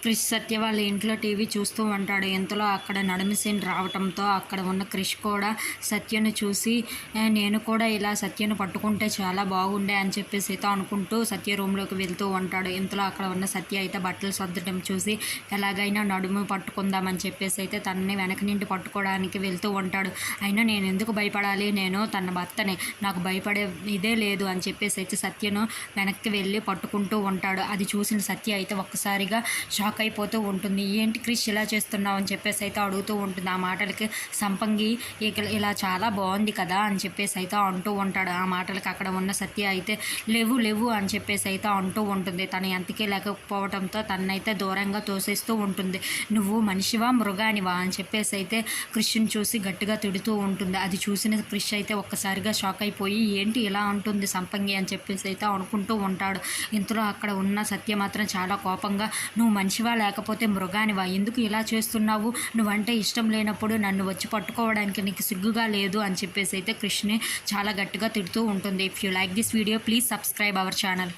క్రిష్ సత్య వాళ్ళ ఇంట్లో టీవీ చూస్తూ ఉంటాడు. ఇంతలో అక్కడ నడుము సీన్ రావటంతో అక్కడ ఉన్న క్రిష్ కూడా సత్యను చూసి నేను కూడా ఇలా సత్యను పట్టుకుంటే చాలా బాగుండే అని చెప్పేసి అయితే అనుకుంటూ సత్య రూమ్లోకి వెళ్తూ ఉంటాడు. ఇంతలో అక్కడ ఉన్న సత్య అయితే బట్టలు సర్దడం చూసి ఎలాగైనా నడుము పట్టుకుందామని చెప్పేసి అయితే తనని వెనక నుండి పట్టుకోవడానికి వెళ్తూ ఉంటాడు. అయినా నేను ఎందుకు భయపడాలి, నేను తన భర్తనే, నాకు భయపడే ఇదే లేదు అని చెప్పేసి అయితే సత్యను వెనక్కి వెళ్ళి పట్టుకుంటూ ఉంటాడు. అది చూసిన సత్య అయితే ఒక్కసారిగా షాక్ అయిపోతూ ఉంటుంది. ఏంటి క్రిష్ ఇలా చేస్తున్నావు అని చెప్పేసి అయితే అడుగుతూ ఉంటుంది. ఆ మాటలకి సంపంగి ఇలా చాలా బాగుంది కదా అని చెప్పేసి అయితే అంటూ ఉంటాడు. ఆ మాటలకి అక్కడ ఉన్న సత్య అయితే లేవు లేవు అని చెప్పేసి అయితే అంటూ ఉంటుంది. తను ఎంతకీ లేకపోవడంతో తనైతే దూరంగా తోసేస్తూ ఉంటుంది. నువ్వు మనిషివా మృగానివా అని చెప్పేసి అయితే క్రిష్ని చూసి గట్టిగా తిడుతూ ఉంటుంది. అది చూసిన క్రిష్ అయితే ఒక్కసారిగా షాక్ అయిపోయి ఏంటి ఇలా ఉంటుంది సంపంగి అని చెప్పేసి అయితే అనుకుంటూ ఉంటాడు. ఇంతలో అక్కడ ఉన్న సత్య మాత్రం చాలా కోపంగా నువ్వు మనిషివా లేకపోతే మృగానివా, ఎందుకు ఇలా చేస్తున్నావు, నువ్వంటే ఇష్టం లేనప్పుడు నన్ను వచ్చి పట్టుకోవడానికి నీకు సిగ్గుగా లేదు అని చెప్పేసి అయితే కృష్ణని చాలా గట్టిగా తిడుతూ ఉంటుంది. If you like this video please subscribe our channel.